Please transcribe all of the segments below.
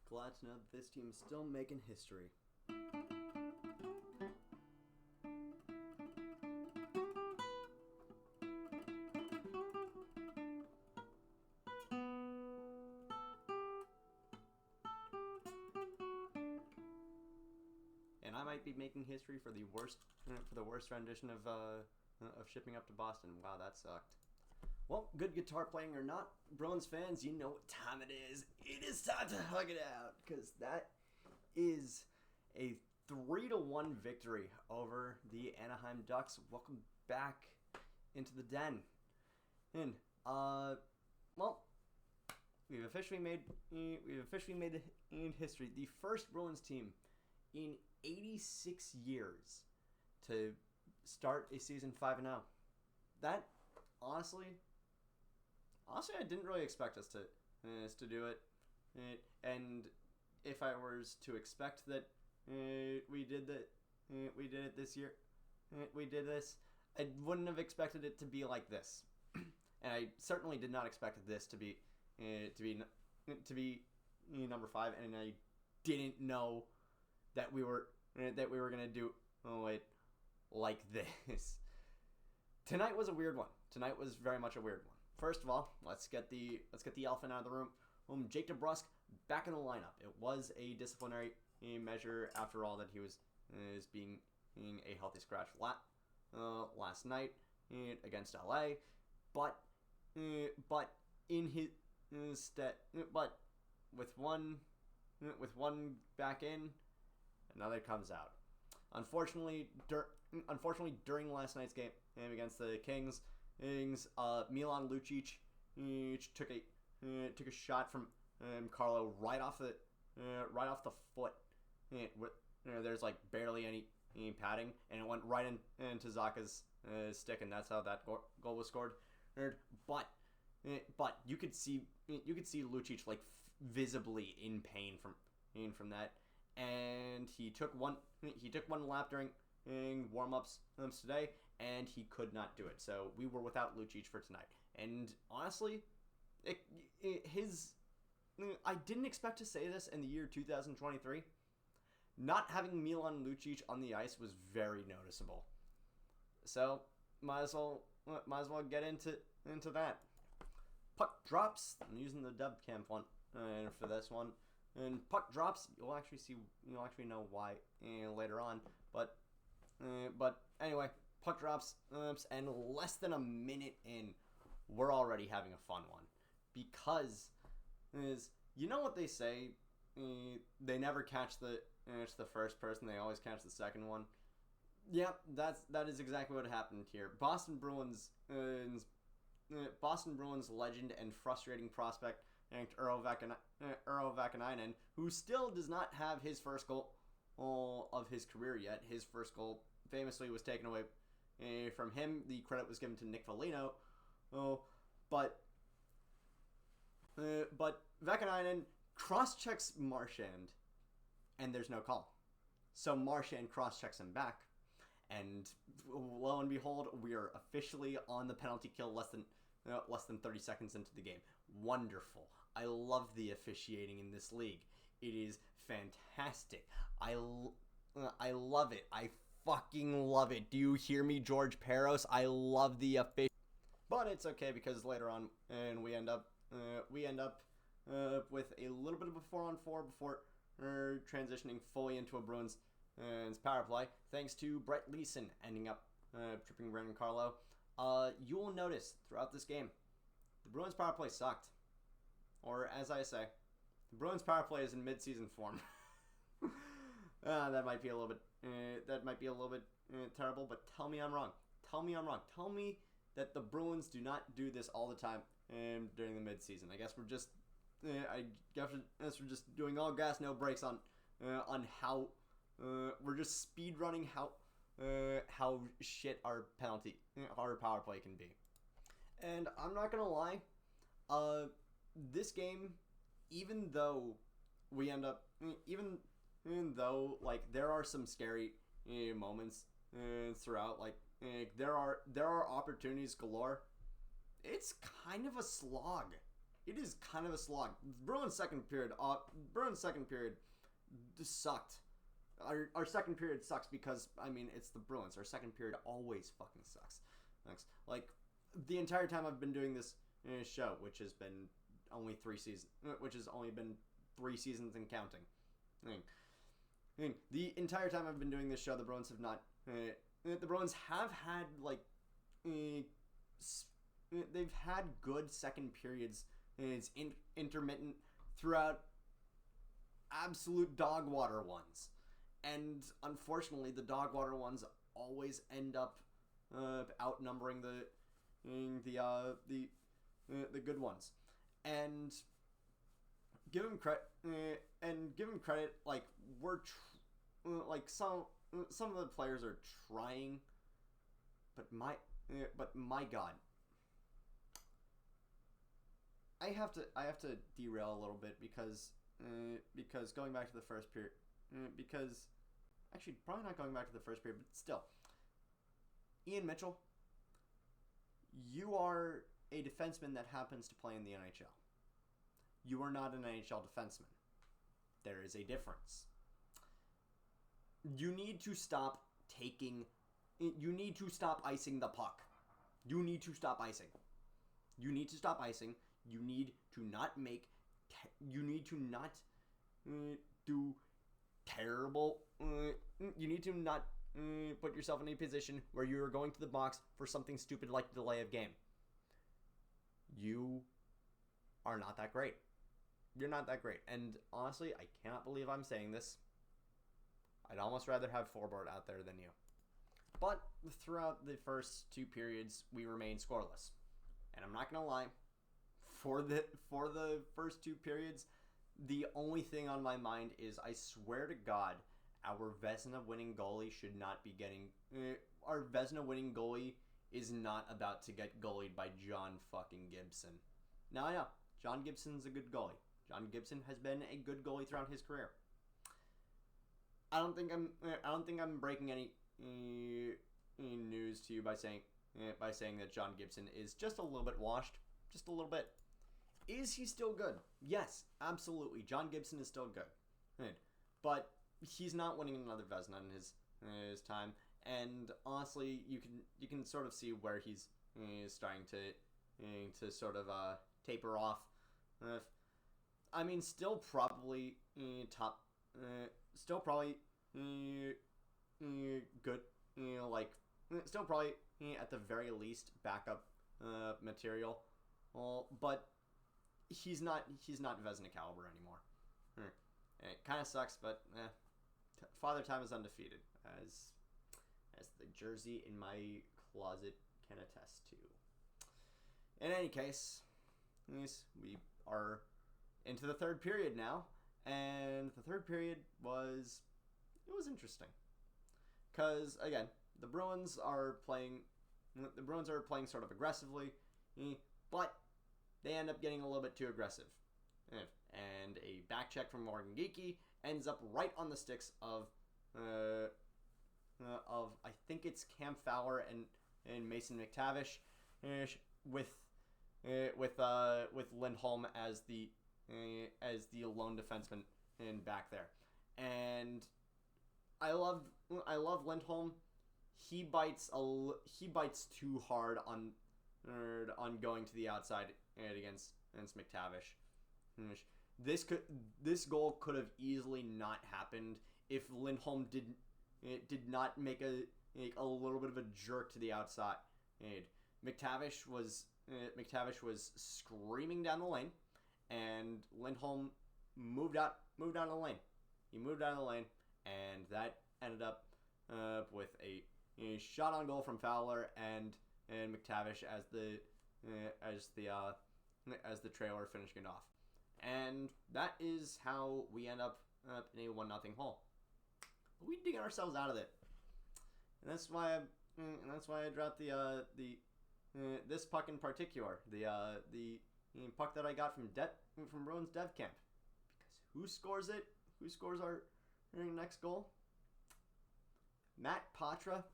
Glad to know that this team is still making history. And I might be making history for the worst rendition of shipping up to Boston. Wow, that sucked. Well, good guitar playing or not, Bruins fans, you know what time it is. It is time to hug it out, because that is a 3-1 victory over the Anaheim Ducks. Welcome back into the den. And well, we've officially made history. The first Bruins team in 86 years to start a season 5-0. That honestly, I didn't really expect us to do it. And if I was to expect that we did it this year, we did this, I wouldn't have expected it to be like this. And I certainly did not expect this to be number 5. And I didn't know that we were gonna do like this. Tonight was a weird one. Tonight was very much a weird one. First of all, let's get the elephant out of the room. Jake DeBrusk back in the lineup. It was a disciplinary measure after all that he was being a healthy scratch last night against LA, but in his stead, but with one back in, another comes out. Unfortunately, during last night's game against the Kings, Milan Lucic took a shot from Carlo right off the foot. There's like barely any padding, and it went right into Zaka's stick, and that's how that goal was scored. But you could see Lucic like visibly in pain from that. And he took one lap during warm-ups today, and he could not do it. So we were without Lucic for tonight. And honestly, I didn't expect to say this in the year 2023. Not having Milan Lucic on the ice was very noticeable. So might as well get into that. Puck drops. I'm using the dub cam font for this one. And puck drops. You'll actually know why later on. But anyway, puck drops, and less than a minute in, we're already having a fun one, because you know what they say, they never catch the first person, they always catch the second one. Yep, that is exactly what happened here. Boston Bruins legend and frustrating prospect Urho Vakanainen, who still does not have his first goal of his career yet. His first goal famously was taken away from him. The credit was given to Nick Foligno. But Vakanainen cross-checks Marchand, and there's no call. So Marchand cross-checks him back, and lo and behold, we are officially on the penalty kill less than 30 seconds into the game. Wonderful. I love the officiating in this league. It is fantastic. I love it. I fucking love it. Do you hear me, George Peros? I love the officiating. But it's okay, because later on, and we end up with a little bit of a 4-on-4 before transitioning fully into a Bruins power play, thanks to Brett Leeson ending up tripping Brandon Carlo. You will notice throughout this game, the Bruins power play sucked. Or as I say, the Bruins power play is in mid-season form. That might be a little bit terrible, but tell me I'm wrong. Tell me that the Bruins do not do this all the time during the mid-season. I guess we're just doing all gas, no brakes on how we're just speed running how shit our power play can be. And I'm not gonna lie, this game, even though like there are some scary moments throughout, like there are opportunities galore, it's kind of a slog. it is kind of a slog. Bruins second period just sucked. Our second period sucks because, I mean, it's the Bruins. Our second period always fucking sucks. Thanks. Like, the entire time I've been doing this show, which has been only 3 seasons, which has only been 3 seasons and counting. I mean, the entire time I've been doing this show, the Bruins have not. The Bruins have had like, they've had good second periods. It's intermittent throughout absolute dog water ones, and unfortunately, the dog water ones always end up outnumbering the good ones. And give him credit. Like some of the players are trying, but my God, I have to derail a little bit because going back to the first period, because actually probably not going back to the first period, but still, Ian Mitchell, you are a defenseman that happens to play in the NHL. You are not an NHL defenseman. There is a difference. You need to stop icing the puck. You need to stop icing. You need to stop icing. You need to not do terrible. You need to not put yourself in a position where you are going to the box for something stupid like delay of game. You are not that great. You're not that great. And honestly, I cannot believe I'm saying this. I'd almost rather have Forbort out there than you. But throughout the first 2 periods, we remained scoreless. And I'm not going to lie, for the first 2 periods, the only thing on my mind is, I swear to God, our Vezina winning goalie should not be getting... our Vezina winning goalie is not about to get goalied by John fucking Gibson. Now I know, John Gibson's a good goalie. John Gibson has been a good goalie throughout his career. I don't think I'm breaking any news to you by saying that John Gibson is just a little bit washed, just a little bit. Is he still good? Yes, absolutely. John Gibson is still good, but he's not winning another Vezina in his time. And honestly, you can sort of see where he's starting to sort of taper off. I mean, still probably top. Still probably good, still probably at the very least backup material. Well, but he's not Vezina caliber anymore. It kind of sucks, but Father Time is undefeated, as the jersey in my closet can attest to. In any case, we are into the third period now. And the third period was interesting. Because, again, the Bruins are playing sort of aggressively, but they end up getting a little bit too aggressive. And a back check from Morgan Geekie ends up right on the sticks of I think it's Cam Fowler and Mason McTavish, with Lindholm as the lone defenseman in back there. And I love Lindholm. He bites too hard on going to the outside against McTavish. This goal could have easily not happened if Lindholm did not make a little bit of a jerk to the outside. McTavish was screaming down the lane, and Lindholm moved out of the lane. He moved out of the lane, and that ended up with a shot on goal from Fowler and McTavish as the trailer finishing it off. And that is how we end up in a 1-0 hole. But we dig ourselves out of it, and that's why I dropped the this puck in particular, the puck that I got from Bruins Dev Camp. Because who scores it? Who scores our next goal? Matt Patra.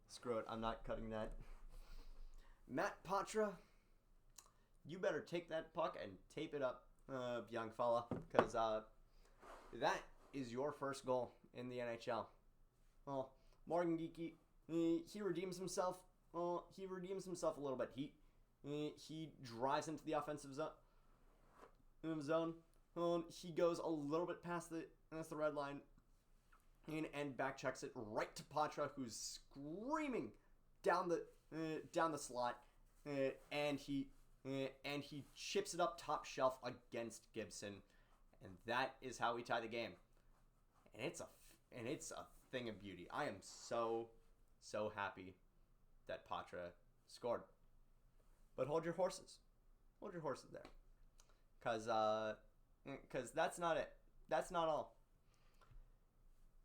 Screw it, I'm not cutting that. Matt Patra, you better take that puck and tape it up, young fella, because that is your first goal in the NHL. Well, Morgan Geekie, he redeems himself. He redeems himself a little bit. He drives into the offensive zone. He goes a little bit past the red line and back checks it right to Patra, who's screaming down the slot, and he chips it up top shelf against Gibson, and that is how we tie the game. And it's a thing of beauty. I am so happy that Patra scored. But hold your horses. Hold your horses there. Cause that's not it. That's not all.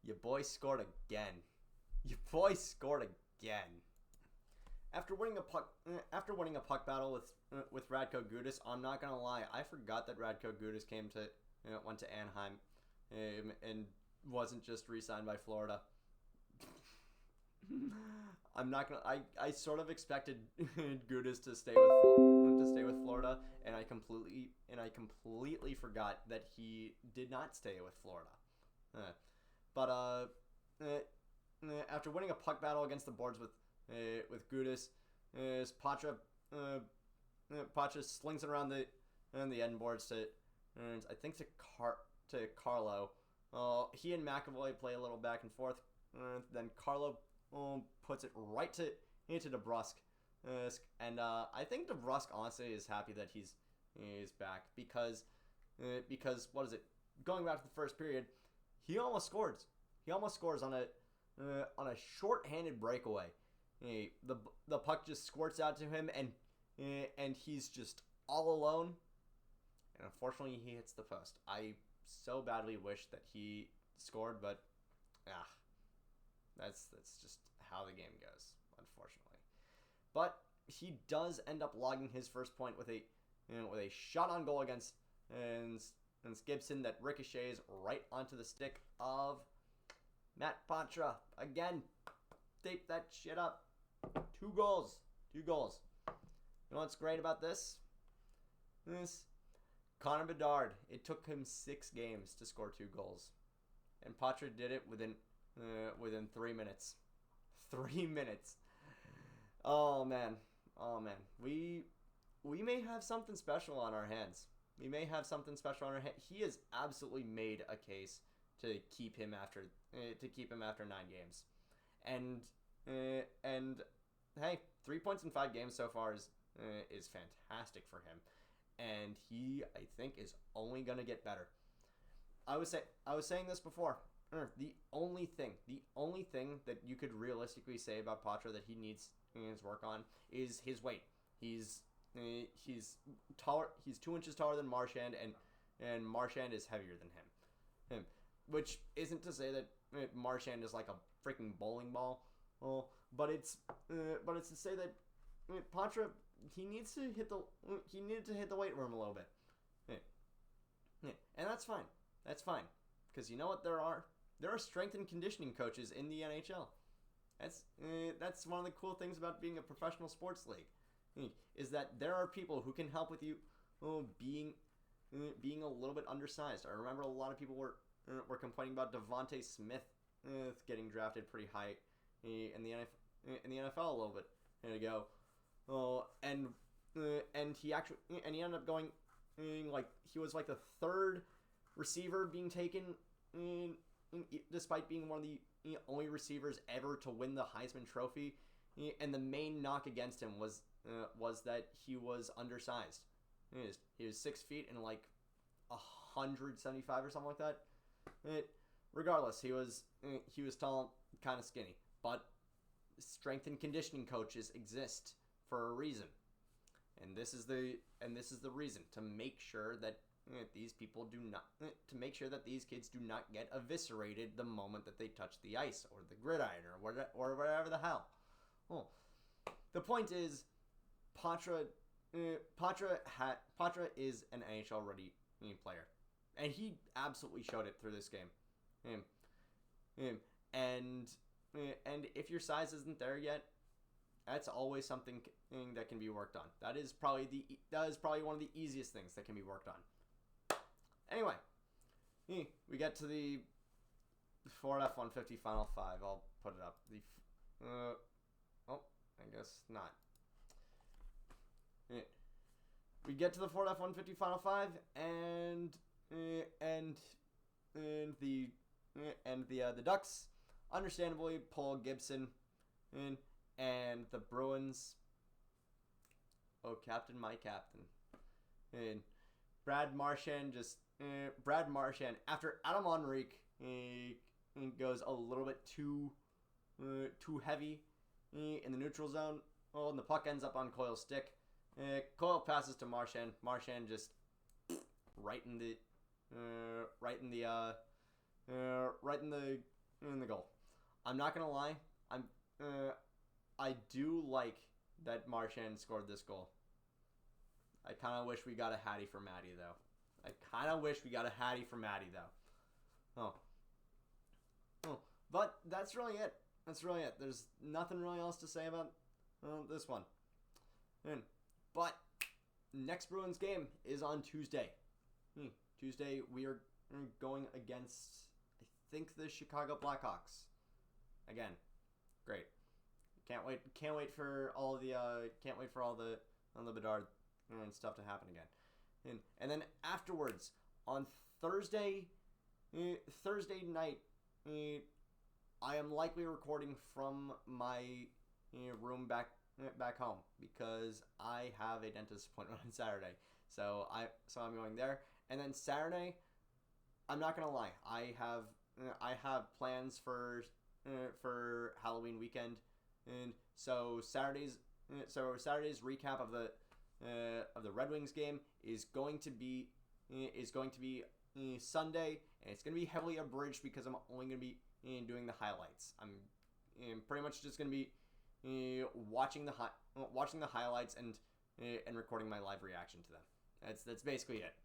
Your boy scored again. Your boy scored again. After winning a puck battle with Radko Gudas, I'm not gonna lie, I forgot that Radko Gudas went to Anaheim, and wasn't just re-signed by Florida. I'm not gonna. I sort of expected Gudas to stay with Florida, and I completely forgot that he did not stay with Florida. But after winning a puck battle against the boards with Gudas, Patra slings it around the end boards to Carlo. He and McAvoy play a little back and forth. Then Carlo puts it right into DeBrusk, and I think DeBrusk honestly is happy that he's back because what is it? Going back to the first period, he almost scores. He almost scores on a short-handed breakaway. The puck just squirts out to him, and he's just all alone. And unfortunately, he hits the post. I so badly wish that he scored, but that's just how the game goes, unfortunately. But he does end up logging his first point with a shot on goal against Gibson that ricochets right onto the stick of Matt Patra. Again, tape that shit up. 2 goals. You know what's great about this? Connor Bedard, it took him 6 games to score 2 goals. And Patra did it within 3 minutes. 3 minutes. Oh man. We may have something special on our hands. He has absolutely made a case to keep him after 9 games. And hey, 3 points in 5 games so far is fantastic for him. And he, I think, is only going to get better. I was saying this before. The only thing that you could realistically say about Patra that he needs work on is his weight. He's taller. He's 2 inches taller than Marchand, and Marchand is heavier than him. Which isn't to say that Marchand is like a freaking bowling ball. But it's to say that Patra, he needed to hit the weight room a little bit. And that's fine. Because you know what there are strength and conditioning coaches in the NHL. That's one of the cool things about being a professional sports league, is that there are people who can help with you being a little bit undersized. I remember a lot of people were complaining about Devontae Smith getting drafted pretty high in the NFL a little bit ago. And he ended up going he was like the 3rd receiver being taken, despite being one of the only receivers ever to win the Heisman Trophy. And the main knock against him was that he was undersized. He was 6 feet and like 175 or something like that. Regardless, he was tall, kind of skinny. But strength and conditioning coaches exist for a reason, and this is the reason, to make sure that these kids do not get eviscerated the moment that they touch the ice or the gridiron or whatever the hell. Well, the point is, Patra is an NHL ready player, and he absolutely showed it through this game. And if your size isn't there yet, That's always something that can be worked on. That is probably one of the easiest things that can be worked on. Anyway, we get to the Ford F-150 Final 5. I'll put it up. I guess not. We get to the Ford F-150 Final 5, and the Ducks understandably pull Gibson in, and the Bruins. Oh, captain, my captain. And Brad Marchand after Adam Henrique goes a little bit too heavy in the neutral zone. Oh, and the puck ends up on Coyle's stick. Coyle passes to Marchand. Marchand just right in the goal. I'm not gonna lie. I do like that Marchand scored this goal. I kind of wish we got a Hattie for Maddie though. Oh, but that's really it. There's nothing really else to say about this one. But next Bruins game is on Tuesday. Tuesday we are going against, I think, the Chicago Blackhawks. Again, great. Can't wait for all the Bedard and stuff to happen again. And then afterwards on Thursday night, I am likely recording from my room back home because I have a dentist appointment on Saturday. So I'm going there. And then Saturday, I'm not gonna lie, I have plans for Halloween weekend, and so Saturday's recap of the Red Wings game is going to be Sunday, and it's going to be heavily abridged because I'm only going to be doing the highlights. I'm pretty much just going to be watching the highlights and recording my live reaction to them. That's basically it.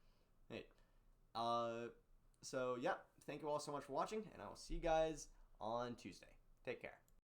So yeah, thank you all so much for watching, and I will see you guys on Tuesday. Take care.